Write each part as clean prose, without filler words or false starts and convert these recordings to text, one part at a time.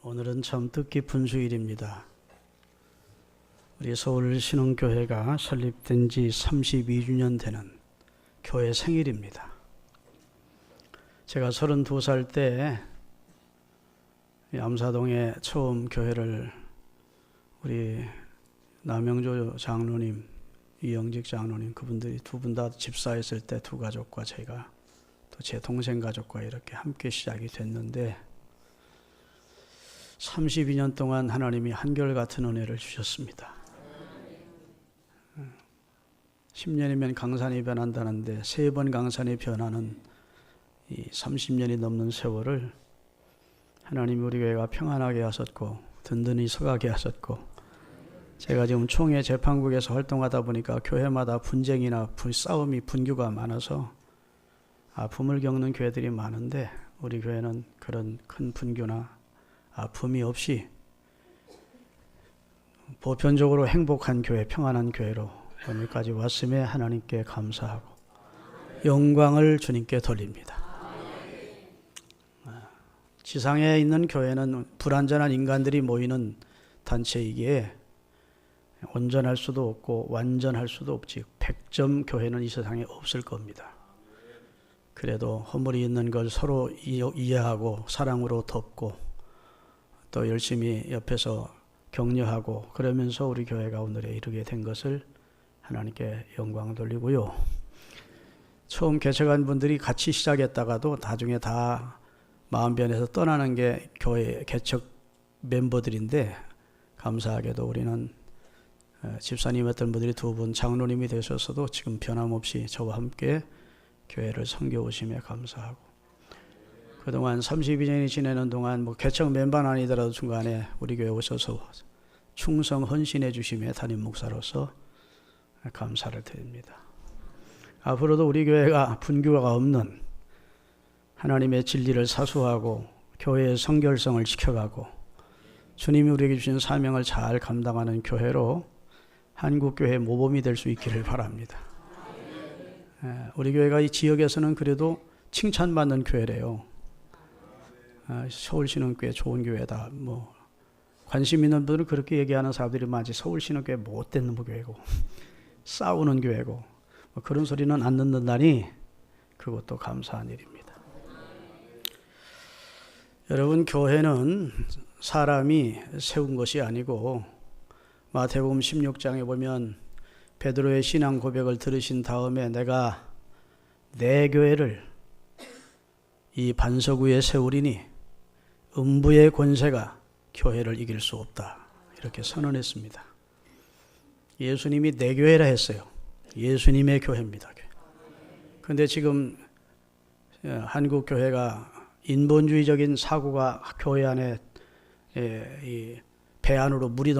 오늘은 참 뜻깊은 주일입니다. 우리 서울신흥교회가 설립된 지 32주년 되는 교회 생일입니다. 제가 32살 때 암사동에 처음 교회를 우리 남영조 장로님, 이영직 장로님 그분들이 두 분 다 집사했을 때 두 가족과 제가 또 제 동생 가족과 이렇게 함께 시작이 됐는데 32년 동안 하나님이 한결같은 은혜를 주셨습니다. 10년이면 강산이 변한다는데 3번 강산이 변하는 이 30년이 넘는 세월을 하나님이 우리 교회가 평안하게 하셨고 든든히 서가게 하셨고, 제가 지금 총회 재판국에서 활동하다 보니까 교회마다 분쟁이나 싸움이 분규가 많아서 아픔을 겪는 교회들이 많은데 우리 교회는 그런 큰 분규나 아픔이 없이 보편적으로 행복한 교회, 평안한 교회로 오늘까지 왔음에 하나님께 감사하고 영광을 주님께 돌립니다. 지상에 있는 교회는 불완전한 인간들이 모이는 단체이기에 온전할 수도 없고 완전할 수도 없지 100점 교회는 이 세상에 없을 겁니다. 그래도 허물이 있는 걸 서로 이해하고 사랑으로 덮고 또 열심히 옆에서 격려하고 그러면서 우리 교회가 오늘에 이르게 된 것을 하나님께 영광 돌리고요. 처음 개척한 분들이 같이 시작했다가도 나중에 다 마음 변해서 떠나는 게 교회 개척 멤버들인데, 감사하게도 우리는 집사님 어떤 분들이 두 분 장로님이 되셨어도 지금 변함없이 저와 함께 교회를 섬겨오심에 감사하고, 그동안 32년이 지내는 동안 개척 멤버는 아니더라도 중간에 우리 교회 오셔서 충성 헌신해 주심에 담임 목사로서 감사를 드립니다. 앞으로도 우리 교회가 분규가 없는 하나님의 진리를 사수하고 교회의 성결성을 지켜가고 주님이 우리에게 주신 사명을 잘 감당하는 교회로 한국교회 모범이 될 수 있기를 바랍니다. 우리 교회가 이 지역에서는 그래도 칭찬받는 교회래요. 서울신흥교회 좋은 교회다. 관심 있는 분들은 그렇게 얘기하는 사람들이 많지, 서울신흥교회 못된 교회고 싸우는 교회고 그런 소리는 안 듣는다니 그것도 감사한 일입니다. 여러분, 교회는 사람이 세운 것이 아니고 마태복음 16장에 보면 베드로의 신앙 고백을 들으신 다음에 내가 내 교회를 이 반석 위에 세우리니 음부의 권세가 교회를 이길 수 없다, 이렇게 선언했습니다. 예수님이 내 교회라 했어요. 예수님의 교회입니다. 그런데 지금 한국 교회가 인본주의적인 사고가 교회 안에 배 안으로 물이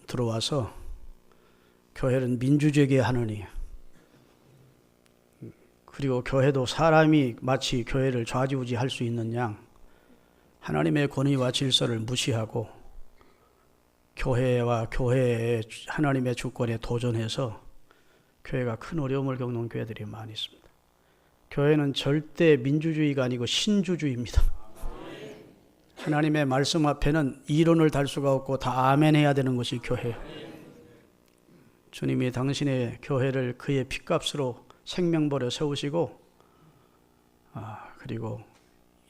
들어와서 교회는 민주주의에 하느니, 그리고 교회도 사람이 마치 교회를 좌지우지할 수 있는 양 하나님의 권위와 질서를 무시하고 교회와 교회의 하나님의 주권에 도전해서 교회가 큰 어려움을 겪는 교회들이 많이 있습니다. 교회는 절대 민주주의가 아니고 신주주의입니다. 하나님의 말씀 앞에는 이론을 달 수가 없고 다 아멘 해야 되는 것이 교회예요. 주님이 당신의 교회를 그의 핏값으로 생명버려 세우시고 그리고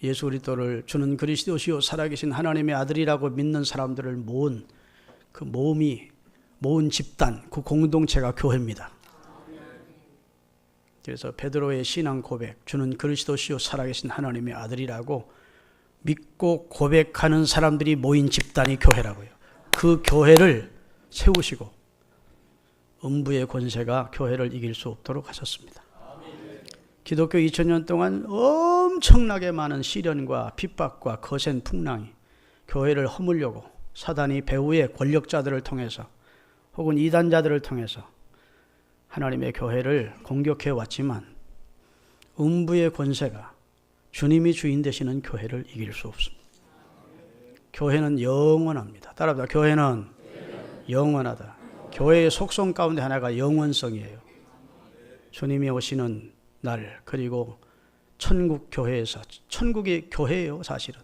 예수 그리스도를 주는 그리스도시요 살아계신 하나님의 아들이라고 믿는 사람들을 모은 그 모은 집단, 그 공동체가 교회입니다. 그래서 베드로의 신앙 고백, 주는 그리스도시요 살아계신 하나님의 아들이라고 믿고 고백하는 사람들이 모인 집단이 교회라고요. 그 교회를 세우시고 음부의 권세가 교회를 이길 수 없도록 하셨습니다. 기독교 2000년 동안 엄청나게 많은 시련과 핍박과 거센 풍랑이 교회를 허물려고 사단이 배후의 권력자들을 통해서 혹은 이단자들을 통해서 하나님의 교회를 공격해 왔지만 음부의 권세가 주님이 주인 되시는 교회를 이길 수 없습니다. 교회는 영원합니다. 따라합니다. 교회는 영원하다. 교회의 속성 가운데 하나가 영원성이에요. 주님이 오시는 날, 그리고 천국 교회에서, 천국이 교회예요. 사실은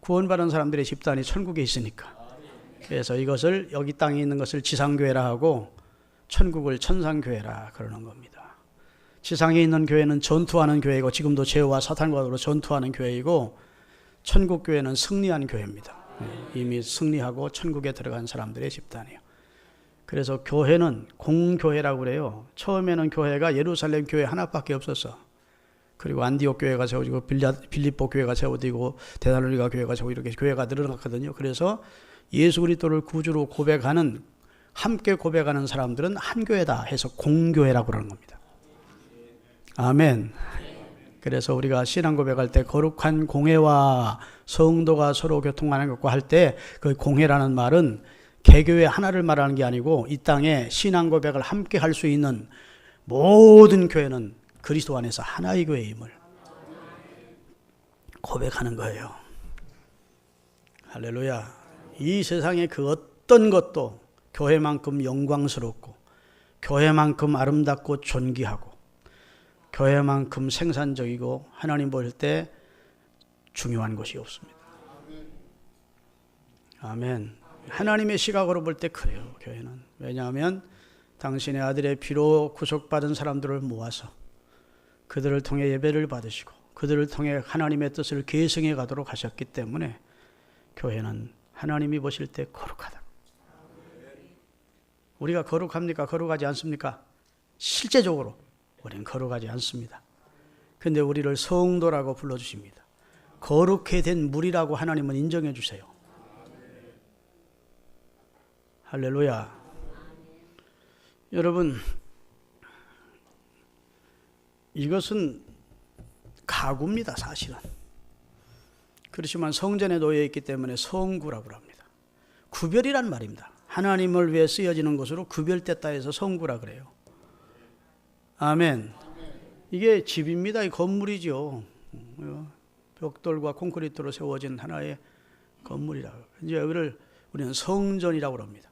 구원받은 사람들의 집단이 천국에 있으니까. 그래서 이것을 여기 땅에 있는 것을 지상교회라 하고 천국을 천상교회라 그러는 겁니다. 지상에 있는 교회는 전투하는 교회이고 지금도 죄와 사탄과 전투하는 교회이고 천국교회는 승리한 교회입니다. 이미 승리하고 천국에 들어간 사람들의 집단이에요. 그래서 교회는 공교회라고 그래요. 처음에는 교회가 예루살렘 교회 하나밖에 없었어. 그리고 안디옥 교회가 세워지고 빌립보 교회가 세워지고 데살로니가 교회가 세워지고 이렇게 교회가 늘어났거든요. 그래서 예수 그리스도를 구주로 고백하는 함께 고백하는 사람들은 한 교회다 해서 공교회라고 그러는 겁니다. 아멘. 그래서 우리가 신앙 고백할 때 거룩한 공회와 성도가 서로 교통하는 것과 할 때 그 공회라는 말은 개교회 하나를 말하는 게 아니고 이 땅에 신앙 고백을 함께 할 수 있는 모든 교회는 그리스도 안에서 하나의 교회임을 고백하는 거예요. 할렐루야. 이 세상에 그 어떤 것도 교회만큼 영광스럽고 교회만큼 아름답고 존귀하고 교회만큼 생산적이고 하나님 볼 때 중요한 것이 없습니다. 아멘. 하나님의 시각으로 볼 때 그래요. 교회는. 왜냐하면 당신의 아들의 피로 구속받은 사람들을 모아서 그들을 통해 예배를 받으시고 그들을 통해 하나님의 뜻을 계승해 가도록 하셨기 때문에 교회는 하나님이 보실 때 거룩하다. 우리가 거룩합니까? 거룩하지 않습니까? 실제적으로 우리는 거룩하지 않습니다. 그런데 우리를 성도라고 불러주십니다. 거룩해 된 물이라고 하나님은 인정해 주세요. 할렐루야. 여러분, 이것은 가구입니다. 사실은. 그렇지만 성전에 놓여 있기 때문에 성구라고 합니다. 구별이란 말입니다. 하나님을 위해 쓰여지는 것으로 구별됐다 해서 성구라 그래요. 아멘. 이게 집입니다. 이 건물이죠. 벽돌과 콘크리트로 세워진 하나의 건물이라고. 이제 여기를 우리는 성전이라고 합니다.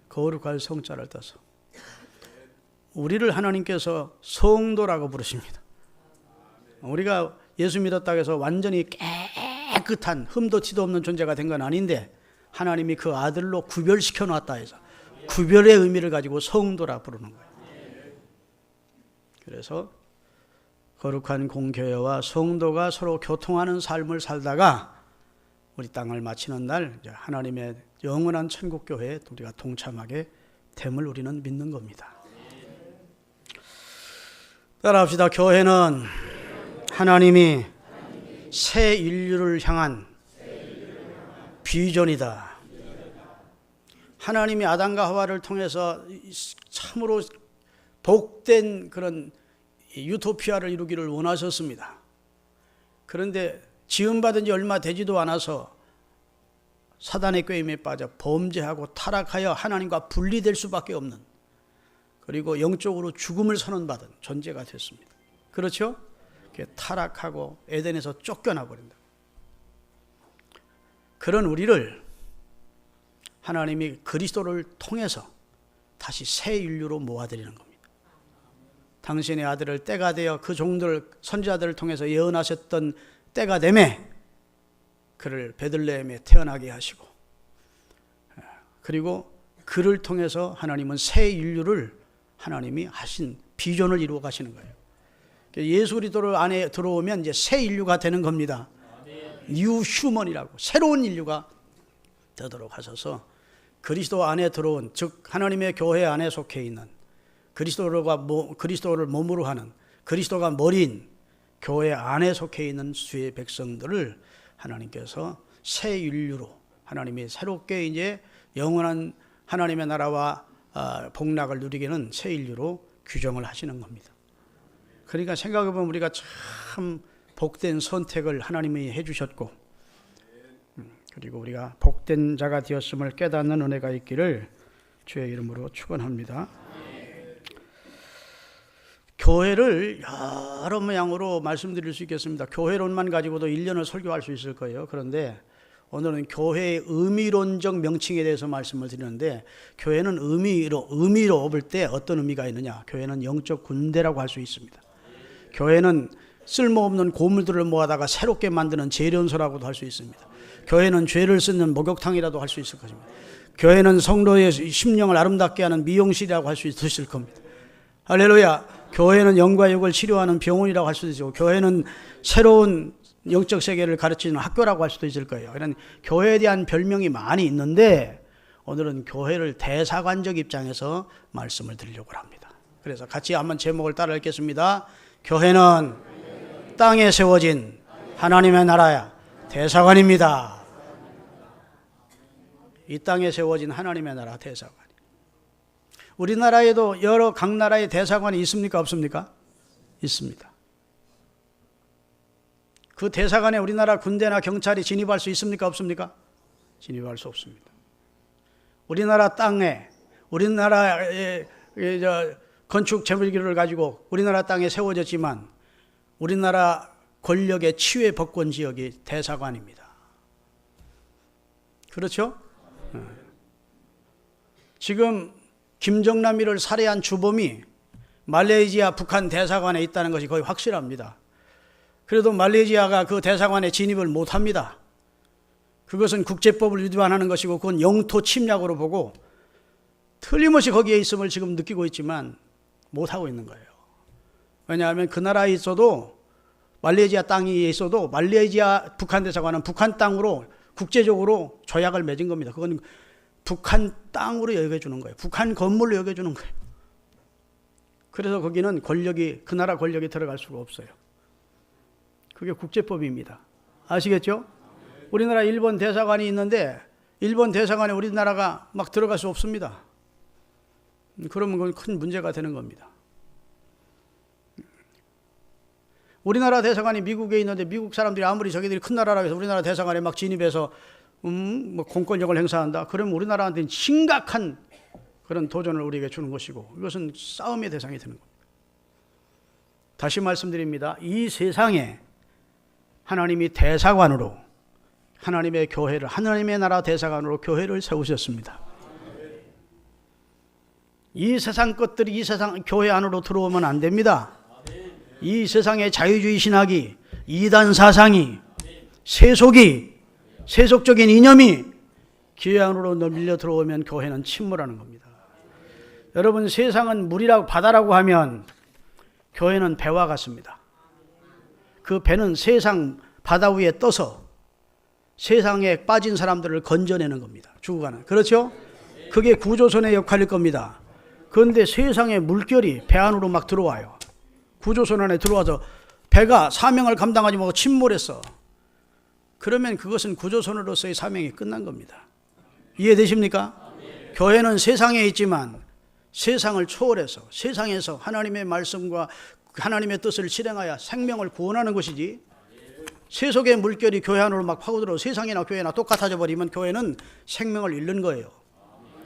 거룩할 성자를 떠서. 우리를 하나님께서 성도라고 부르십니다. 우리가 예수 믿었다고 해서 완전히 깨끗한 흠도 티도 없는 존재가 된 건 아닌데 하나님이 그 아들로 구별시켜 놨다 해서 구별의 의미를 가지고 성도라 부르는 거예요. 그래서 거룩한 공교회와 성도가 서로 교통하는 삶을 살다가 우리 땅을 마치는 날 하나님의 영원한 천국교회에 우리가 동참하게 됨을 우리는 믿는 겁니다. 따라합시다. 교회는 하나님이 새 인류를 향한 비전이다. 하나님이 아담과 하와를 통해서 참으로 복된 그런 유토피아를 이루기를 원하셨습니다. 그런데 지음받은 지 얼마 되지도 않아서 사단의 꾀임에 빠져 범죄하고 타락하여 하나님과 분리될 수밖에 없는, 그리고 영적으로 죽음을 선언받은 존재가 됐습니다. 그렇죠? 타락하고 에덴에서 쫓겨나 버린다. 그런 우리를 하나님이 그리스도를 통해서 다시 새 인류로 모아드리는 겁니다. 당신의 아들을 때가 되어 그 종들 선지자들을 통해서 예언하셨던 때가 되매 그를 베들레헴에 태어나게 하시고, 그리고 그를 통해서 하나님은 새 인류를 하나님이 하신 비전을 이루어 가시는 거예요. 예수 그리스도 안에 들어오면 이제 새 인류가 되는 겁니다. 뉴 휴먼이라고, 새로운 인류가 되도록 하셔서 그리스도 안에 들어온, 즉 하나님의 교회 안에 속해 있는 그리스도를 몸으로 하는, 그리스도가 머리인 교회 안에 속해 있는 주의 백성들을 하나님께서 새 인류로, 하나님이 새롭게 이제 영원한 하나님의 나라와 복락을 누리게는 새 인류로 규정을 하시는 겁니다. 그러니까 생각해보면 우리가 참 복된 선택을 하나님이 해주셨고, 그리고 우리가 복된 자가 되었음을 깨닫는 은혜가 있기를 주의 이름으로 축원합니다. 교회를 여러 모양으로 말씀드릴 수 있겠습니다. 교회론만 가지고도 1년을 설교할 수 있을 거예요. 그런데 오늘은 교회의 의미론적 명칭에 대해서 말씀을 드리는데, 교회는 의미로 볼 때 어떤 의미가 있느냐? 교회는 영적 군대라고 할 수 있습니다. 교회는 쓸모없는 고물들을 모아다가 새롭게 만드는 재련소라고도 할 수 있습니다. 교회는 죄를 씻는 목욕탕이라도 할 수 있을 것입니다. 교회는 성도의 심령을 아름답게 하는 미용실이라고 할 수 있을 겁니다. 할렐루야. 교회는 영과 육을 치료하는 병원이라고 할 수도 있고, 교회는 새로운 영적 세계를 가르치는 학교라고 할 수도 있을 거예요. 이런 교회에 대한 별명이 많이 있는데 오늘은 교회를 대사관적 입장에서 말씀을 드리려고 합니다. 그래서 같이 한번 제목을 따라 읽겠습니다. 교회는 땅에 세워진 하나님의 나라야 대사관입니다. 이 땅에 세워진 하나님의 나라 대사관. 우리나라에도 여러 각 나라의 대사관이 있습니까? 없습니까? 있습니다. 그 대사관에 우리나라 군대나 경찰이 진입할 수 있습니까? 없습니까? 진입할 수 없습니다. 우리나라 땅에, 우리나라의 건축 재물기를 가지고 우리나라 땅에 세워졌지만 우리나라 권력의 치외 법권 지역이 대사관입니다. 그렇죠? 지금 김정남이를 살해한 주범이 말레이시아 북한 대사관에 있다는 것이 거의 확실합니다. 그래도 말레이시아가 그 대사관에 진입을 못합니다. 그것은 국제법을 위반하는 것이고 그건 영토 침략으로 보고 틀림없이 거기에 있음을 지금 느끼고 있지만 못하고 있는 거예요. 왜냐하면 그 나라에 있어도 말레이시아 땅이 있어도 말레이시아 북한 대사관은 북한 땅으로 국제적으로 조약을 맺은 겁니다. 그건 북한 땅으로 여겨주는 거예요. 북한 건물로 여겨주는 거예요. 그래서 거기는 권력이, 그 나라 권력이 들어갈 수가 없어요. 그게 국제법입니다. 아시겠죠? 우리나라 일본 대사관이 있는데 일본 대사관에 우리나라가 막 들어갈 수 없습니다. 그러면 그건 큰 문제가 되는 겁니다. 우리나라 대사관이 미국에 있는데 미국 사람들이 아무리 저기들이 큰 나라라고 해서 우리나라 대사관에 막 진입해서 뭐 공권력을 행사한다. 그러면 우리나라한테는 심각한 그런 도전을 우리에게 주는 것이고 이것은 싸움의 대상이 되는 겁니다. 다시 말씀드립니다. 이 세상에 하나님이 대사관으로 하나님의 교회를, 하나님의 나라 대사관으로 교회를 세우셨습니다. 이 세상 것들이 이 세상 교회 안으로 들어오면 안 됩니다. 이 세상의 자유주의 신학이, 이단 사상이, 세속적인 이념이 교회 안으로 밀려 들어오면 교회는 침몰하는 겁니다. 여러분, 세상은 물이라고 바다라고 하면 교회는 배와 같습니다. 그 배는 세상 바다 위에 떠서 세상에 빠진 사람들을 건져내는 겁니다. 죽어가는. 그렇죠? 그게 구조선의 역할일 겁니다. 그런데 세상의 물결이 배 안으로 막 들어와요. 구조선 안에 들어와서 배가 사명을 감당하지 못하고 침몰했어. 그러면 그것은 구조선으로서의 사명이 끝난 겁니다. 이해되십니까? 교회는 세상에 있지만 세상을 초월해서 세상에서 하나님의 말씀과 하나님의 뜻을 실행하여 생명을 구원하는 것이지, 세속의 물결이 교회 안으로 막 파고들어 세상이나 교회나 똑같아져 버리면 교회는 생명을 잃는 거예요.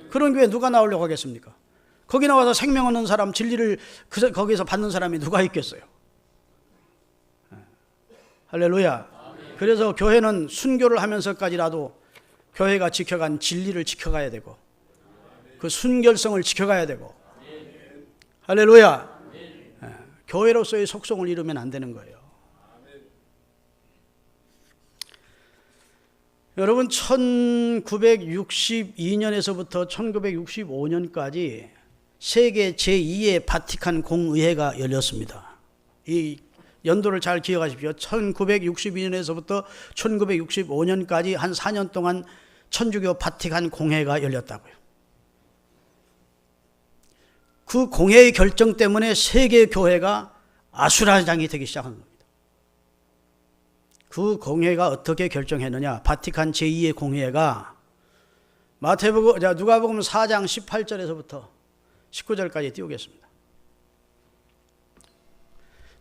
그런 교회 누가 나오려고 하겠습니까? 거기 나와서 생명 얻는 사람, 진리를 거기서 받는 사람이 누가 있겠어요? 할렐루야. 그래서 교회는 순교를 하면서까지라도 교회가 지켜간 진리를 지켜가야 되고 그 순결성을 지켜가야 되고, 할렐루야. 교회로서의 속성을 잃으면 안 되는 거예요. 여러분, 1962년에서부터 1965년까지 세계 제2의 바티칸 공의회가 열렸습니다. 이 연도를 잘 기억하십시오. 1962년에서부터 1965년까지 한 4년 동안 천주교 바티칸 공회가 열렸다고요. 그 공회의 결정 때문에 세계 교회가 아수라장이 되기 시작한 겁니다. 그 공회가 어떻게 결정했느냐? 바티칸 제2의 공회가 누가복음 4장 18절에서부터 19절까지 띄우겠습니다.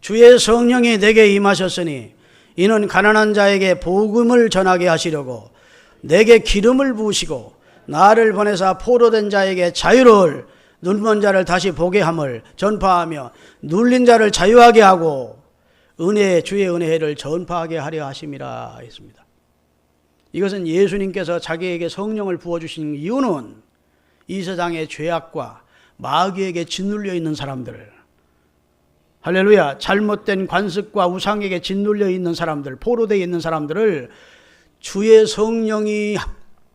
주의 성령이 내게 임하셨으니 이는 가난한 자에게 복음을 전하게 하시려고 내게 기름을 부으시고 나를 보내사 포로된 자에게 자유를, 눈먼 자를 다시 보게 함을 전파하며 눌린 자를 자유하게 하고 주의 은혜를 전파하게 하려 하심이라 했습니다. 이것은 예수님께서 자기에게 성령을 부어주신 이유는 이 세상의 죄악과 마귀에게 짓눌려 있는 사람들, 할렐루야. 잘못된 관습과 우상에게 짓눌려 있는 사람들, 포로되어 있는 사람들을 주의 성령이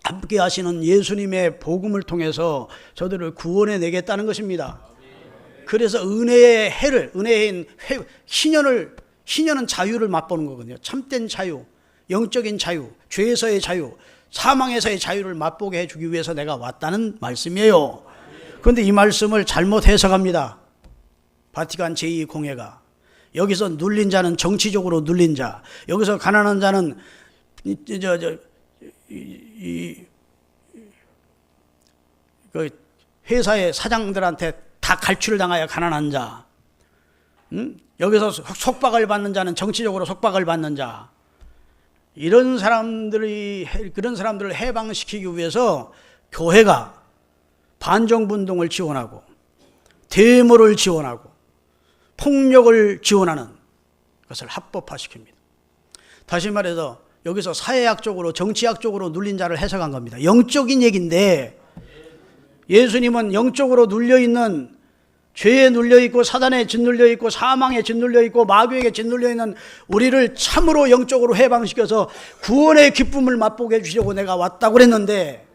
함께 하시는 예수님의 복음을 통해서 저들을 구원해 내겠다는 것입니다. 그래서 은혜의 해를, 희년은 자유를 맛보는 거거든요. 참된 자유, 영적인 자유, 죄에서의 자유, 사망에서의 자유를 맛보게 해주기 위해서 내가 왔다는 말씀이에요. 그런데 이 말씀을 잘못 해석합니다. 바티칸 제2공회가. 여기서 눌린 자는 정치적으로 눌린 자, 여기서 가난한 자는 그 회사의 사장들한테 다 갈취를 당하여 가난한 자, 여기서 속박을 받는 자는 정치적으로 속박을 받는 자, 그런 사람들을 해방시키기 위해서 교회가 반정부운동을 지원하고 데모를 지원하고 폭력을 지원하는 것을 합법화시킵니다. 다시 말해서 여기서 사회학적으로 정치학적으로 눌린 자를 해석한 겁니다. 영적인 얘기인데 예수님은 영적으로 눌려있는, 죄에 눌려있고 사단에 짓눌려있고 사망에 짓눌려있고 마귀에게 짓눌려있는 우리를 참으로 영적으로 해방시켜서 구원의 기쁨을 맛보게 해주시려고 내가 왔다고 그랬는데,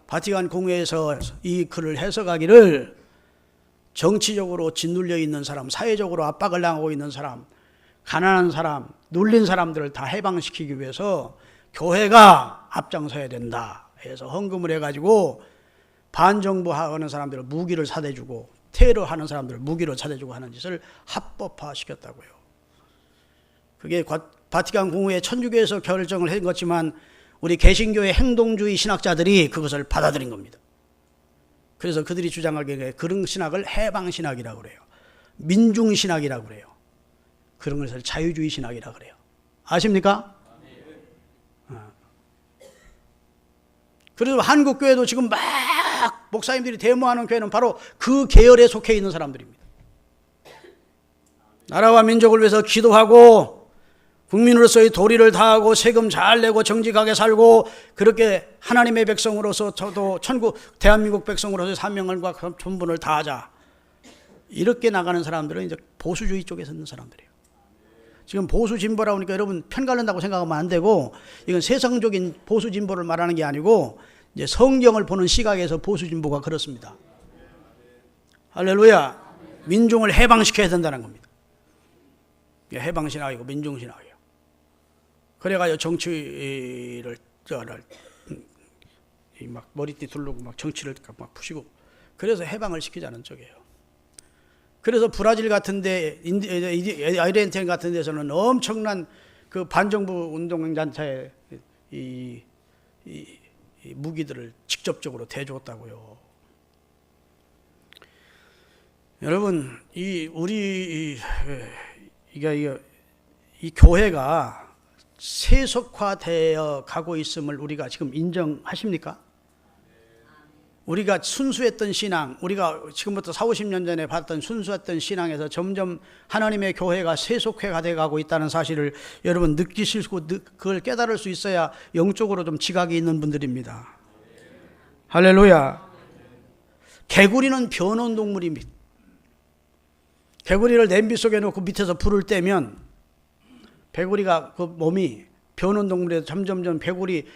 바티칸 공회에서 이 글을 해석하기를 정치적으로 짓눌려 있는 사람, 사회적으로 압박을 당하고 있는 사람, 가난한 사람, 눌린 사람들을 다 해방시키기 위해서 교회가 앞장서야 된다 해서 헌금을 해가지고 반정부 하는 사람들을 무기를 사대주고 테러하는 사람들을 무기로 사대주고 하는 짓을 합법화시켰다고요. 그게 바티칸 공회의 천주교에서 결정을 한 것지만 우리 개신교의 행동주의 신학자들이 그것을 받아들인 겁니다. 그래서 그들이 주장하기에 그런 신학을 해방신학이라고 그래요. 민중신학이라고 그래요. 그런 것을 자유주의 신학이라고 그래요. 아십니까? 그래서 한국교회도 지금 막 목사님들이 데모하는 교회는 바로 그 계열에 속해 있는 사람들입니다. 나라와 민족을 위해서 기도하고 국민으로서의 도리를 다하고 세금 잘 내고 정직하게 살고 그렇게 하나님의 백성으로서 저도 대한민국 백성으로서의 사명과 전분을 다하자, 이렇게 나가는 사람들은 이제 보수주의 쪽에 있는 사람들이에요. 지금 보수 진보라고 하니까 여러분 편가른다고 생각하면 안 되고, 이건 세상적인 보수 진보를 말하는 게 아니고 이제 성경을 보는 시각에서 보수 진보가 그렇습니다. 할렐루야. 민중을 해방시켜야 된다는 겁니다. 해방신학이고 민중신학이에요. 그래가지고 정치를 막 머리띠 두르고 막 정치를 막 푸시고, 그래서 해방을 시키자는 쪽이에요. 그래서 브라질 같은데, 아르헨티나 같은 데서는 엄청난 그 반정부 운동단체의 이 무기들을 직접적으로 대줬다고요. 여러분, 이 교회가 세속화되어 가고 있음을 우리가 지금 인정하십니까? 우리가 순수했던 신앙, 우리가 지금부터 40-50년 전에 봤던 순수했던 신앙에서 점점 하나님의 교회가 세속화가 되어 가고 있다는 사실을 여러분 느끼시고 그걸 깨달을 수 있어야 영적으로 좀 지각이 있는 분들입니다. 할렐루야. 개구리는 변온동물입니다. 개구리를 냄비 속에 넣고 밑에서 불을 떼면 개구리가 그 몸이 변온동물에서 점점점 개구리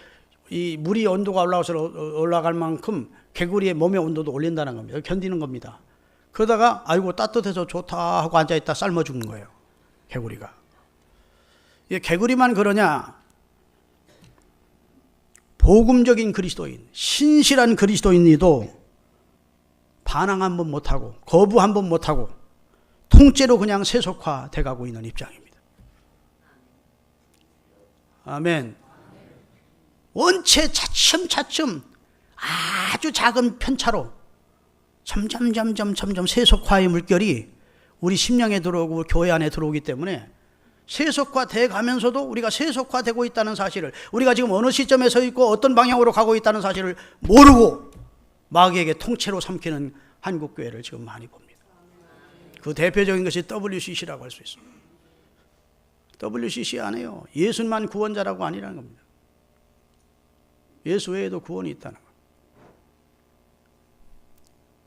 이 물이 온도가 올라갈 만큼 개구리의 몸의 온도도 올린다는 겁니다. 견디는 겁니다. 그러다가 아이고 따뜻해서 좋다 하고 앉아있다 삶아 죽는 거예요. 개구리가. 이게 개구리만 그러냐? 복음적인 그리스도인, 신실한 그리스도인이도 반항 한번 못하고 거부 한번 못하고 통째로 그냥 세속화돼 가고 있는 입장입니다. 아멘. 원체 차츰차츰 아주 작은 편차로 점점 세속화의 물결이 우리 심령에 들어오고 교회 안에 들어오기 때문에 세속화돼 가면서도 우리가 세속화되고 있다는 사실을, 우리가 지금 어느 시점에 서 있고 어떤 방향으로 가고 있다는 사실을 모르고 마귀에게 통째로 삼키는 한국교회를 지금 많이 봅니다. 그 대표적인 것이 WCC라고 할 수 있습니다. WCC 안 해요. 예수만 구원자라고 아니라는 겁니다. 예수 외에도 구원이 있다는 것.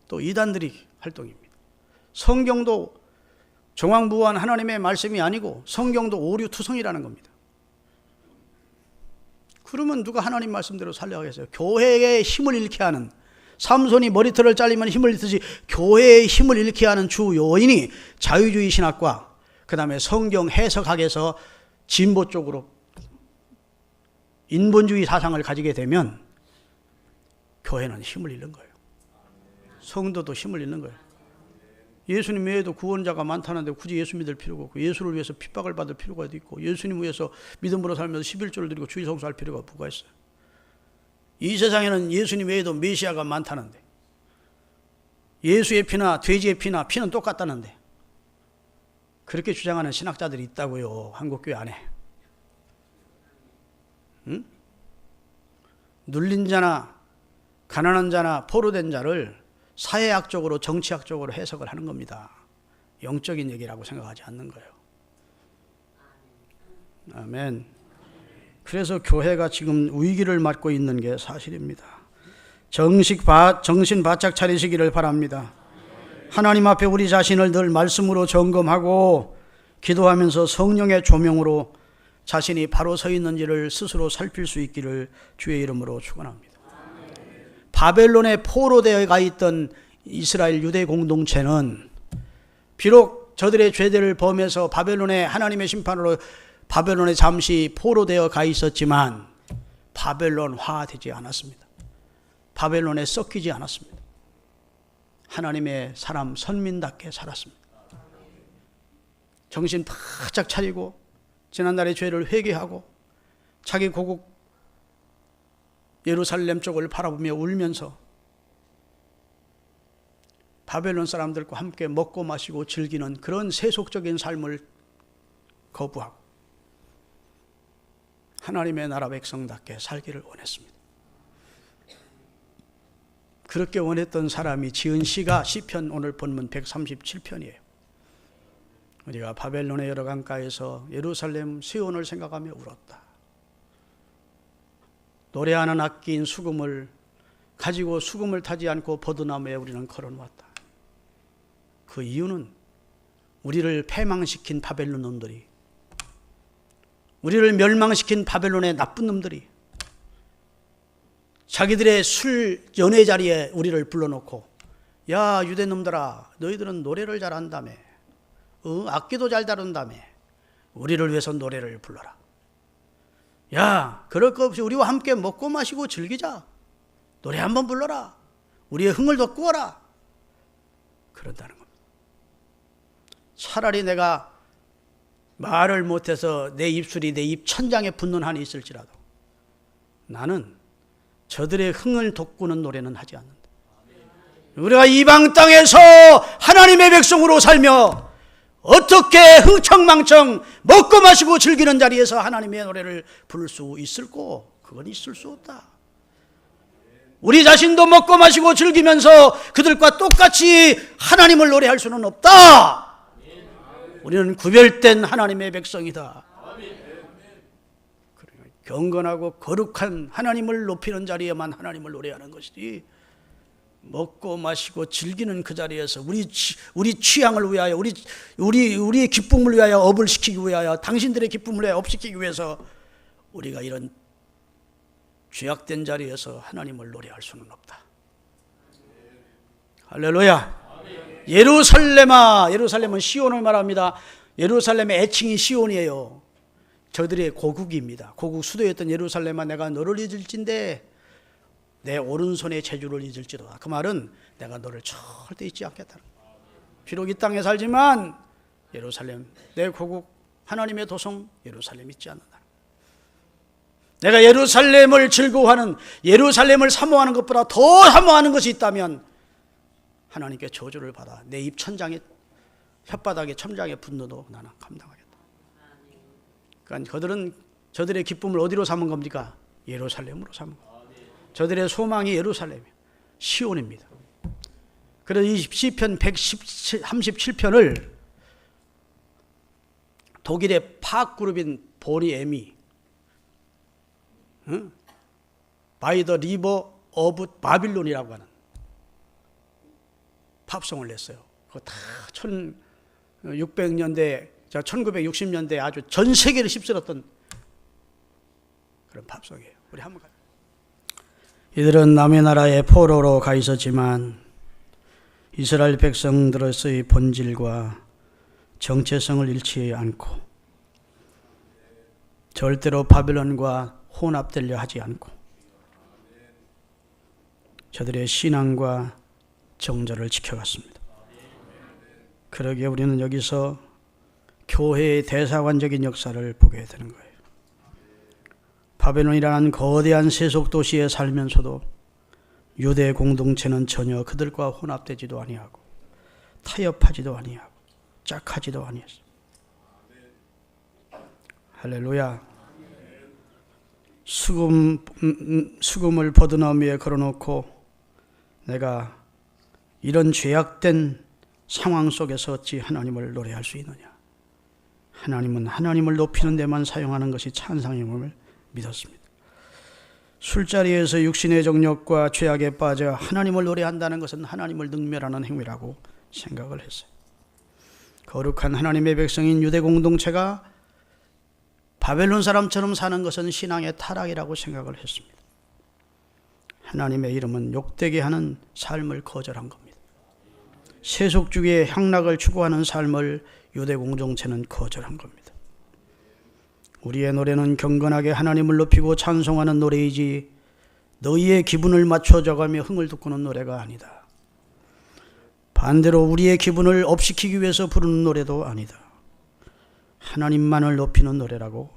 또 이단들이 활동입니다. 성경도 정황부한 하나님의 말씀이 아니고 성경도 오류투성이라는 겁니다. 그러면 누가 하나님 말씀대로 살려가겠어요? 교회의 힘을 잃게 하는, 삼손이 머리털을 잘리면 힘을 잃듯이 교회의 힘을 잃게 하는 주 요인이 자유주의 신학과 그 다음에 성경 해석학에서 진보 쪽으로 인본주의 사상을 가지게 되면 교회는 힘을 잃는 거예요. 성도도 힘을 잃는 거예요. 예수님 외에도 구원자가 많다는데 굳이 예수 믿을 필요가 없고, 예수를 위해서 핍박을 받을 필요가 있고, 예수님 위해서 믿음으로 살면서 11조를 드리고 주일 성수할 필요가 뭐가 있어요? 이 세상에는 예수님 외에도 메시아가 많다는데, 예수의 피나 돼지의 피나 피는 똑같다는데, 그렇게 주장하는 신학자들이 있다고요, 한국교회 안에. 응? 눌린 자나 가난한 자나 포로된 자를 사회학적으로 정치학적으로 해석을 하는 겁니다. 영적인 얘기라고 생각하지 않는 거예요. 아멘. 그래서 교회가 지금 위기를 맞고 있는 게 사실입니다. 정신 바짝 차리시기를 바랍니다. 하나님 앞에 우리 자신을 늘 말씀으로 점검하고 기도하면서 성령의 조명으로 자신이 바로 서 있는지를 스스로 살필 수 있기를 주의 이름으로 축원합니다. 바벨론에 포로되어 가 있던 이스라엘 유대 공동체는 비록 저들의 죄들을 범해서 바벨론의 하나님의 심판으로 바벨론에 잠시 포로되어 가 있었지만 바벨론화되지 않았습니다. 바벨론에 섞이지 않았습니다. 하나님의 사람 선민답게 살았습니다. 정신 바짝 차리고 지난날의 죄를 회개하고 자기 고국 예루살렘 쪽을 바라보며 울면서 바벨론 사람들과 함께 먹고 마시고 즐기는 그런 세속적인 삶을 거부하고 하나님의 나라 백성답게 살기를 원했습니다. 그렇게 원했던 사람이 지은 시가 시편 오늘 본문 137편이에요. 우리가 바벨론의 여러 강가에서 예루살렘 시온을 생각하며 울었다. 노래하는 악기인 수금을 가지고 수금을 타지 않고 버드나무에 우리는 걸어놓았다. 그 이유는 우리를 패망시킨 바벨론 놈들이, 우리를 멸망시킨 바벨론의 나쁜 놈들이 자기들의 술 연회 자리에 우리를 불러놓고, 야 유대 놈들아, 너희들은 노래를 잘한다며, 악기도 잘 다룬다며, 우리를 위해서 노래를 불러라. 야, 그럴 거 없이 우리와 함께 먹고 마시고 즐기자. 노래 한번 불러라. 우리의 흥을 돋구어라. 그런다는 겁니다. 차라리 내가 말을 못해서 내 입술이 내 입 천장에 붙는 한이 있을지라도 나는 저들의 흥을 돋구는 노래는 하지 않는다. 우리가 이방 땅에서 하나님의 백성으로 살며 어떻게 흥청망청 먹고 마시고 즐기는 자리에서 하나님의 노래를 부를 수 있을꼬? 그건 있을 수 없다. 우리 자신도 먹고 마시고 즐기면서 그들과 똑같이 하나님을 노래할 수는 없다. 우리는 구별된 하나님의 백성이다. 경건하고 거룩한 하나님을 높이는 자리에만 하나님을 노래하는 것이지, 먹고 마시고 즐기는 그 자리에서 우리 취향을 위하여, 우리의 기쁨을 위하여 업을 시키기 위하여, 당신들의 기쁨을 위하여 업시키기 위해서 우리가 이런 죄악된 자리에서 하나님을 노래할 수는 없다. 할렐루야. 예루살렘아, 예루살렘은 시온을 말합니다. 예루살렘의 애칭이 시온이에요. 저들의 고국입니다. 고국 수도였던 예루살렘아, 내가 너를 잊을진데 내 오른손의 재주를 잊을지도다. 그 말은 내가 너를 절대 잊지 않겠다. 비록 이 땅에 살지만 예루살렘, 내 고국, 하나님의 도성 예루살렘 잊지 않는다. 내가 예루살렘을 즐거워하는, 예루살렘을 사모하는 것보다 더 사모하는 것이 있다면 하나님께 저주를 받아 내 입 천장에, 혓바닥에 천장에 분노도 나는 감당하겠다. 그러니까 그들은 저들의 기쁨을 어디로 삼은 겁니까? 예루살렘으로 삼은 겁니다. 저들의 소망이 예루살렘이에요. 시온입니다. 그래서 이 시편 137편을 독일의 팝 그룹인 보니 에미, 바이 더 리버 오브 바빌론이라고 하는 팝송을 냈어요. 그거 다 600년대, 1960년대 아주 전 세계를 휩쓸었던 그런 팝송이에요. 우리 한번 가자. 이들은 남의 나라에 포로로 가 있었지만 이스라엘 백성들의 본질과 정체성을 잃지 않고 절대로 바벨론과 혼합되려 하지 않고 저들의 신앙과 정절을 지켜갔습니다. 그러기에 우리는 여기서 교회의 대사관적인 역사를 보게 되는 거예요. 바벨론이라는 거대한 세속 도시에 살면서도 유대 공동체는 전혀 그들과 혼합되지도 아니하고 타협하지도 아니하고 짝하지도 아니했어요. 할렐루야. 수금을 버드나무에 걸어놓고 내가 이런 죄악된 상황 속에서 어찌 하나님을 노래할 수 있느냐. 하나님은 하나님을 높이는 데만 사용하는 것이 찬상임을 믿었습니다. 술자리에서 육신의 정욕과 죄악에 빠져 하나님을 노래한다는 것은 하나님을 능멸하는 행위라고 생각을 했어요. 거룩한 하나님의 백성인 유대 공동체가 바벨론 사람처럼 사는 것은 신앙의 타락이라고 생각을 했습니다. 하나님의 이름은 욕되게 하는 삶을 거절한 겁니다. 세속주의의 향락을 추구하는 삶을 유대 공동체는 거절한 겁니다. 우리의 노래는 경건하게 하나님을 높이고 찬송하는 노래이지 너희의 기분을 맞춰져가며 흥을 돋구는 노래가 아니다. 반대로 우리의 기분을 업시키기 위해서 부르는 노래도 아니다. 하나님만을 높이는 노래라고.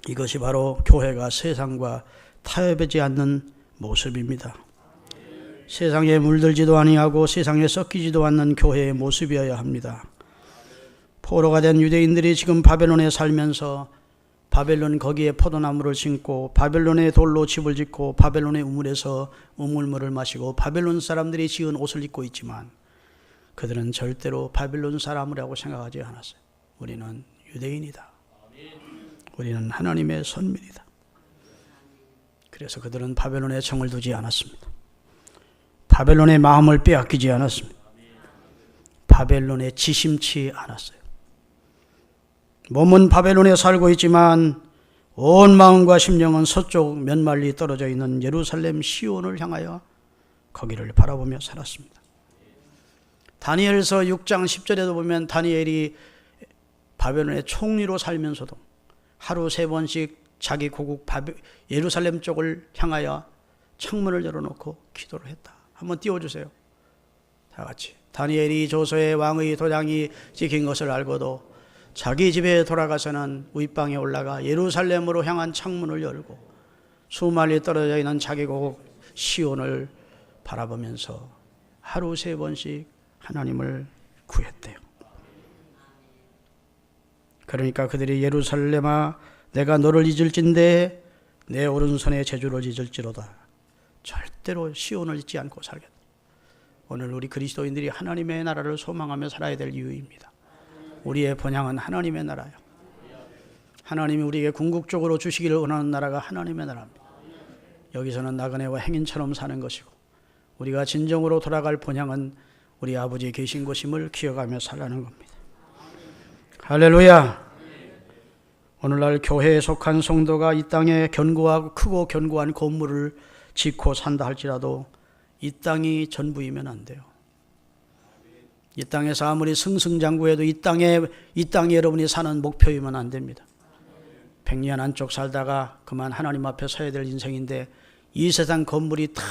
이것이 바로 교회가 세상과 타협하지 않는 모습입니다. 세상에 물들지도 아니하고 세상에 섞이지도 않는 교회의 모습이어야 합니다. 포로가 된 유대인들이 지금 바벨론에 살면서 바벨론 거기에 포도나무를 심고 바벨론의 돌로 집을 짓고 바벨론의 우물에서 우물물을 마시고 바벨론 사람들이 지은 옷을 입고 있지만 그들은 절대로 바벨론 사람이라고 생각하지 않았어요. 우리는 유대인이다. 우리는 하나님의 선민이다. 그래서 그들은 바벨론에 정을 두지 않았습니다. 바벨론의 마음을 빼앗기지 않았습니다. 바벨론에 지심치 않았어요. 몸은 바벨론에 살고 있지만 온 마음과 심령은 서쪽 몇 마일리 떨어져 있는 예루살렘 시온을 향하여 거기를 바라보며 살았습니다. 다니엘서 6장 10절에도 보면 다니엘이 바벨론의 총리로 살면서도 하루 3번씩 자기 고국 예루살렘 쪽을 향하여 창문을 열어놓고 기도를 했다. 한번 띄워주세요. 다 같이. 다니엘이 조서의 왕의 도장이 찍힌 것을 알고도 자기 집에 돌아가서는 윗방에 올라가 예루살렘으로 향한 창문을 열고 수마일리 떨어져 있는 자기 고국 시온을 바라보면서 하루 3번씩 하나님을 구했대요. 그러니까 그들이 예루살렘아 내가 너를 잊을진대 내 오른손에 제주를 잊을지로다. 절대로 시온을 잊지 않고 살겠다. 오늘 우리 그리스도인들이 하나님의 나라를 소망하며 살아야 될 이유입니다. 우리의 본향은 하나님의 나라예요. 하나님이 우리에게 궁극적으로 주시기를 원하는 나라가 하나님의 나라입니다. 여기서는 나그네와 행인처럼 사는 것이고 우리가 진정으로 돌아갈 본향은 우리 아버지 계신 곳임을 기억하며 살라는 겁니다. 할렐루야. 오늘날 교회에 속한 성도가 이 땅에 견고하고 크고 견고한 건물을 짓고 산다 할지라도 이 땅이 전부이면 안 돼요. 이 땅에서 아무리 승승장구해도 이 땅에 여러분이 사는 목표이면 안 됩니다. 100년 안쪽 살다가 그만 하나님 앞에 서야 될 인생인데 이 세상 건물이 다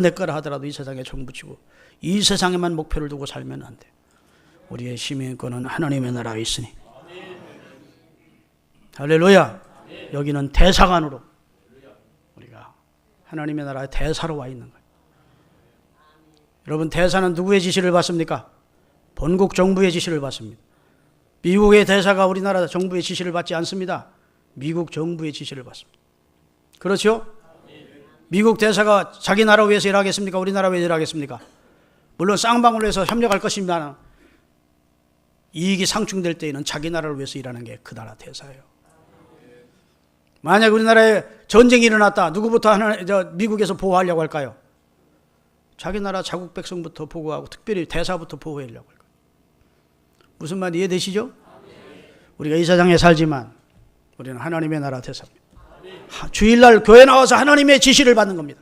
내 거라 하더라도 이 세상에 정붙이고 이 세상에만 목표를 두고 살면 안 돼요. 우리의 시민권은 하나님의 나라에 있으니. 할렐루야. 여기는 대사관으로 우리가 하나님의 나라의 대사로 와 있는 거예요. 여러분 대사는 누구의 지시를 받습니까? 본국 정부의 지시를 받습니다. 미국의 대사가 우리나라 정부의 지시를 받지 않습니다. 미국 정부의 지시를 받습니다. 그렇죠? 미국 대사가 자기 나라 위해서 일하겠습니까? 우리나라 위해서 일하겠습니까? 물론 쌍방울로 해서 협력할 것입니다. 이익이 상충될 때에는 자기 나라를 위해서 일하는 게 그 나라 대사예요. 만약 우리나라에 전쟁이 일어났다. 누구부터 미국에서 보호하려고 할까요? 자기 나라 자국 백성부터 보호하고 특별히 대사부터 보호하려고 할 거예요. 무슨 말 이해되시죠? 우리가 이 세상에 살지만 우리는 하나님의 나라 대사입니다. 주일날 교회 나와서 하나님의 지시를 받는 겁니다.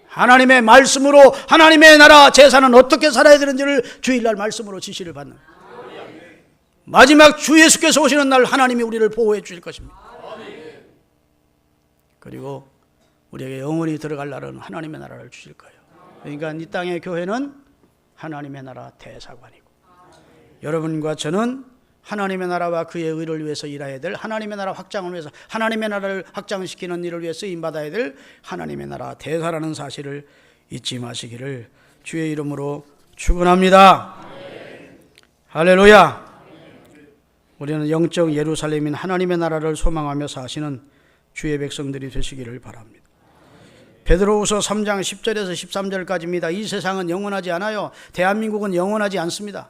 하나님의 말씀으로 하나님의 나라 제사는 어떻게 살아야 되는지를 주일날 말씀으로 지시를 받는 거예요. 마지막 주 예수께서 오시는 날 하나님이 우리를 보호해 주실 것입니다. 그리고 우리에게 영원히 들어갈 날은 하나님의 나라를 주실 거예요. 그러니까 이 땅의 교회는 하나님의 나라 대사관이고, 여러분과 저는 하나님의 나라와 그의 의를 위해서 일해야 될, 하나님의 나라 확장을 위해서 하나님의 나라를 확장시키는 일을 위해 쓰임받아야 될 하나님의 나라 대사라는 사실을 잊지 마시기를 주의 이름으로 축원합니다. 할렐루야. 우리는 영적 예루살렘인 하나님의 나라를 소망하며 사시는 주의 백성들이 되시기를 바랍니다. 베드로후서 3장 10절에서 13절까지입니다. 이 세상은 영원하지 않아요. 대한민국은 영원하지 않습니다.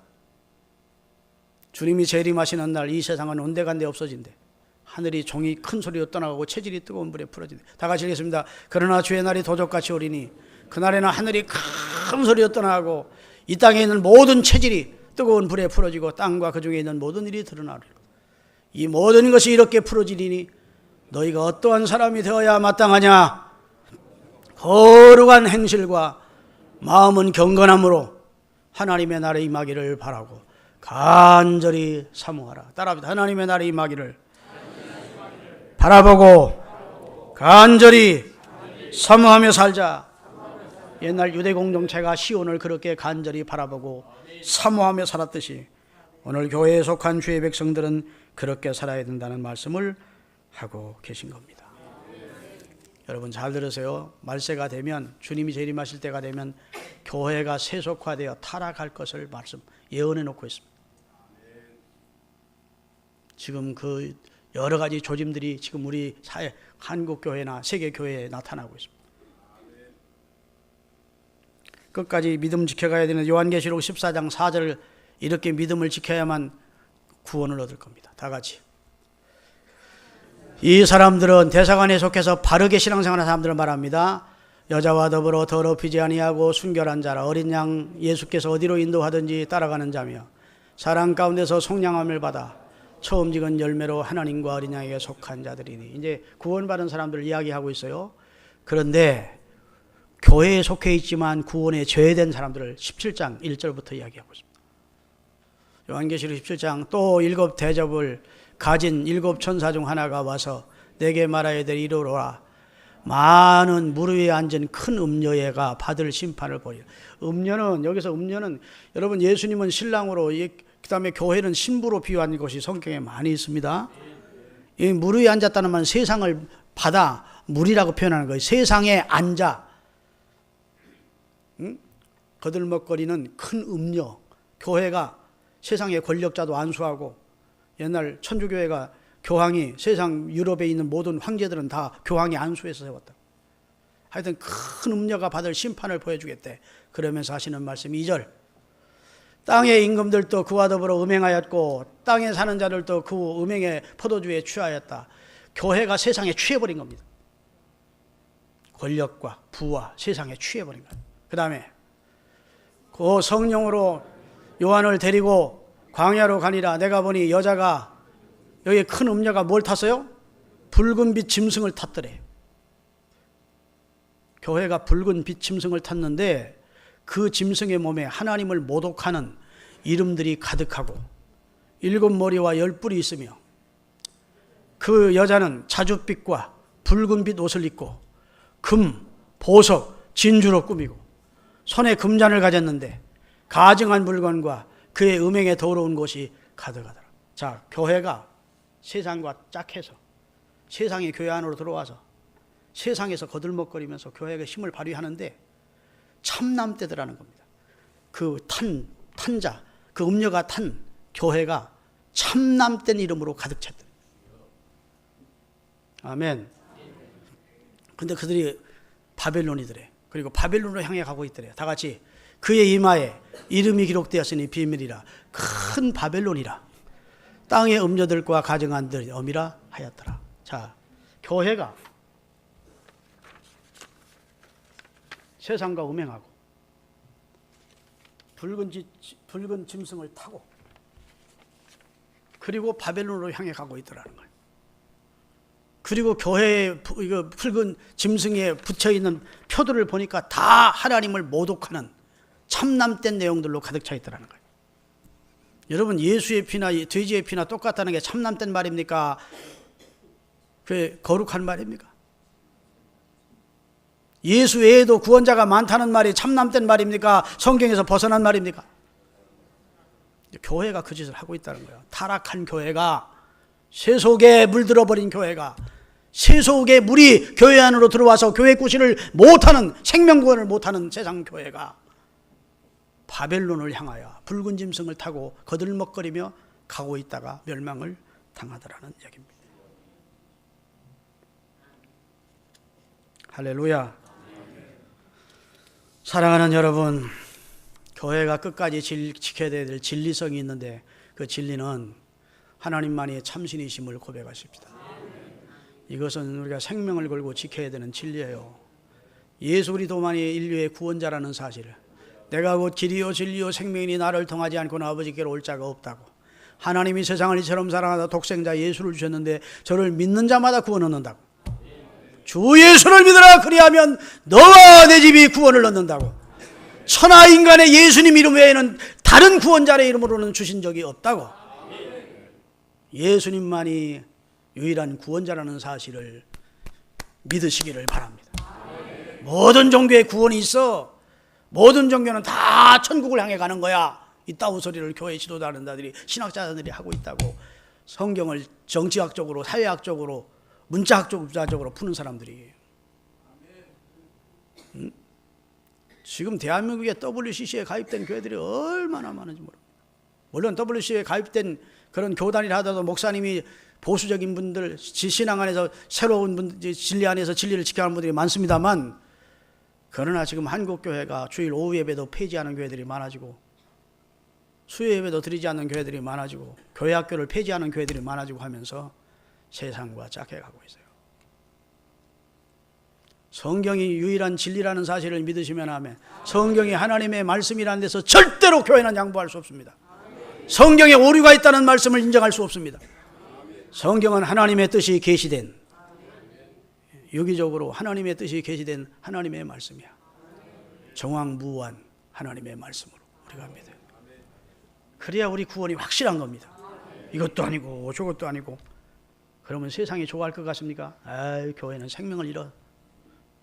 주님이 재림하시는 날 이 세상은 온데간데 없어진대. 하늘이 종이 큰 소리로 떠나가고 체질이 뜨거운 불에 풀어진대. 다 같이 읽겠습니다. 그러나 주의 날이 도적같이 오리니 그날에는 하늘이 큰 소리로 떠나가고 이 땅에 있는 모든 체질이 뜨거운 불에 풀어지고 땅과 그 중에 있는 모든 일이 드러나리라. 이 모든 것이 이렇게 풀어지리니 너희가 어떠한 사람이 되어야 마땅하냐? 거룩한 행실과 마음은 경건함으로 하나님의 날에 임하기를 바라고 간절히 사모하라. 따라합니다. 하나님의 날에 임하기를 바라보고 간절히 사모하며 살자. 옛날 유대 공동체가 시온을 그렇게 간절히 바라보고 사모하며 살았듯이 오늘 교회에 속한 주의 백성들은 그렇게 살아야 된다는 말씀을 하고 계신 겁니다. 여러분 잘 들으세요. 말세가 되면, 주님이 재림하실 때가 되면 교회가 세속화되어 타락할 것을 말씀 예언해 놓고 있습니다. 지금 그 여러 가지 조짐들이 지금 우리 사회, 한국 교회나 세계 교회에 나타나고 있습니다. 끝까지 믿음 지켜가야 되는 요한계시록 14장 4절, 이렇게 믿음을 지켜야만 구원을 얻을 겁니다. 다 같이. 이 사람들은, 대사관에 속해서 바르게 신앙생활하는 사람들을 말합니다. 여자와 더불어 더럽히지 아니하고 순결한 자라, 어린 양 예수께서 어디로 인도하든지 따라가는 자며 사랑 가운데서 속량함을 받아 처음 지은 열매로 하나님과 어린 양에게 속한 자들이니. 이제 구원받은 사람들을 이야기하고 있어요. 그런데 교회에 속해 있지만 구원에 제외된 사람들을 17장 1절부터 이야기하고 있습니다. 요한계시록 17장, 또 7 대접을 가진 7 천사 중 하나가 와서 내게 말하여 될 이르노라. 많은 물 위에 앉은 큰 음녀애가 받을 심판을 보리라. 음녀는, 여기서 음녀는, 여러분 예수님은 신랑으로, 그 다음에 교회는 신부로 비유한 것이 성경에 많이 있습니다. 이 물 위에 앉았다는 말은 세상을 받아 물이라고 표현하는 거예요. 세상에 앉아 거들먹거리는 큰 음녀. 교회가 세상의 권력자도 안수하고, 옛날 천주교회가 교황이, 세상 유럽에 있는 모든 황제들은 다 교황이 안수해서 세웠다. 하여튼 큰 음녀가 받을 심판을 보여주겠대. 그러면서 하시는 말씀 2절. 땅의 임금들도 그와 더불어 음행하였고 땅에 사는 자들도 그 음행의 포도주에 취하였다. 교회가 세상에 취해버린 겁니다. 권력과 부와 세상에 취해버린 거예요. 그 다음에 그 성령으로 요한을 데리고 광야로 가니라. 내가 보니 여자가, 여기 큰 음녀가 뭘 탔어요? 붉은 빛 짐승을 탔더래. 교회가 붉은 빛 짐승을 탔는데 그 짐승의 몸에 하나님을 모독하는 이름들이 가득하고 7 머리와 10 뿔이 있으며, 그 여자는 자줏빛과 붉은 빛 옷을 입고 금, 보석, 진주로 꾸미고 손에 금잔을 가졌는데 가증한 물건과 그의 음행에 더러운 것이 가득하더라. 자, 교회가 세상과 짝해서 세상이 교회 안으로 들어와서 세상에서 거들먹거리면서 교회가 힘을 발휘하는데 참남대더라는 겁니다. 그 탄자, 그 음녀가 탄 교회가 참남된 이름으로 가득 찼다. 아멘. 근데 그들이 바벨론이더래. 그리고 바벨론으로 향해 가고 있더래. 다 같이. 그의 이마에 이름이 기록되었으니 비밀이라. 큰 바벨론이라. 땅의 음녀들과 가증한들 엄이라 하였더라. 자, 교회가 세상과 음행하고 붉은 짐승을 타고 그리고 바벨론으로 향해 가고 있더라는 거예요. 그리고 교회에 이거 붉은 짐승에 붙여 있는 표들을 보니까 다 하나님을 모독하는 참남된 내용들로 가득 차 있더라는 거예요. 여러분, 예수의 피나 돼지의 피나 똑같다는 게 참남된 말입니까? 그 거룩한 말입니까? 예수 외에도 구원자가 많다는 말이 참남된 말입니까? 성경에서 벗어난 말입니까? 교회가 그 짓을 하고 있다는 거예요. 타락한 교회가, 세속에 물들어버린 교회가, 세속의 물이 교회 안으로 들어와서 교회 구실을 못하는, 생명구원을 못하는 세상 교회가 바벨론을 향하여 붉은 짐승을 타고 거들먹거리며 가고 있다가 멸망을 당하더라는 얘기입니다. 할렐루야. 사랑하는 여러분, 교회가 끝까지 지켜야 될 진리성이 있는데 그 진리는 하나님만이 참신이심을 고백하십니다. 이것은 우리가 생명을 걸고 지켜야 되는 진리예요. 예수 그리스도만이 인류의 구원자라는 사실을, 내가 곧 길이요 진리요 생명이니 나를 통하지 않고는 아버지께로 올 자가 없다고, 하나님이 세상을 이처럼 사랑하다 독생자 예수를 주셨는데 저를 믿는 자마다 구원 얻는다고, 주 예수를 믿으라 그리하면 너와 내 집이 구원을 얻는다고, 천하 인간의 예수님 이름 외에는 다른 구원자의 이름으로는 주신 적이 없다고, 예수님만이 유일한 구원자라는 사실을 믿으시기를 바랍니다. 모든 종교에 구원이 있어. 모든 종교는 다 천국을 향해 가는 거야. 이따위 소리를 교회 지도자들이, 신학자들이 하고 있다고 성경을 정치학적으로, 사회학적으로, 문자학적으로 푸는 사람들이. 지금 대한민국의 WCC에 가입된 교회들이 얼마나 많은지 모릅니다. 물론 WCC에 가입된 그런 교단이라 하더라도 목사님이 보수적인 분들, 신앙 안에서 새로운 분들, 진리 안에서 진리를 지켜가는 분들이 많습니다만, 그러나 지금 한국교회가 주일 오후 예배도 폐지하는 교회들이 많아지고, 수요 예배도 드리지 않는 교회들이 많아지고, 교회 학교를 폐지하는 교회들이 많아지고 하면서 세상과 짝해 가고 있어요. 성경이 유일한 진리라는 사실을 믿으시면 하면, 성경이 하나님의 말씀이라는 데서 절대로 교회는 양보할 수 없습니다. 성경에 오류가 있다는 말씀을 인정할 수 없습니다. 성경은 하나님의 뜻이 계시된, 유기적으로 하나님의 뜻이 계시된 하나님의 말씀이야. 정황무한 하나님의 말씀으로 우리가 믿어요. 그래야 우리 구원이 확실한 겁니다. 이것도 아니고 저것도 아니고. 그러면 세상이 좋아할 것 같습니까? 교회는 생명을 잃어.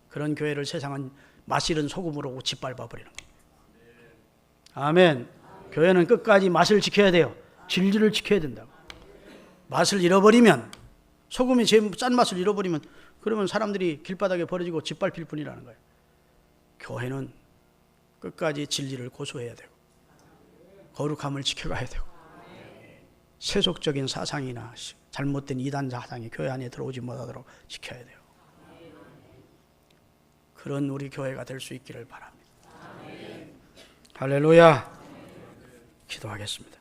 그런 교회를 세상은 맛있는 소금으로 짓밟아 버리는 겁니다. 아멘. 교회는 끝까지 맛을 지켜야 돼요. 진리를 지켜야 된다고. 맛을 잃어버리면, 소금이 제 짠맛을 잃어버리면, 그러면 사람들이 길바닥에 버려지고 짓밟힐 뿐이라는 거예요. 교회는 끝까지 진리를 고수해야 되고, 거룩함을 지켜가야 되고, 세속적인 사상이나 잘못된 이단 사상이 교회 안에 들어오지 못하도록 지켜야 돼요. 그런 우리 교회가 될 수 있기를 바랍니다. 할렐루야. 기도하겠습니다.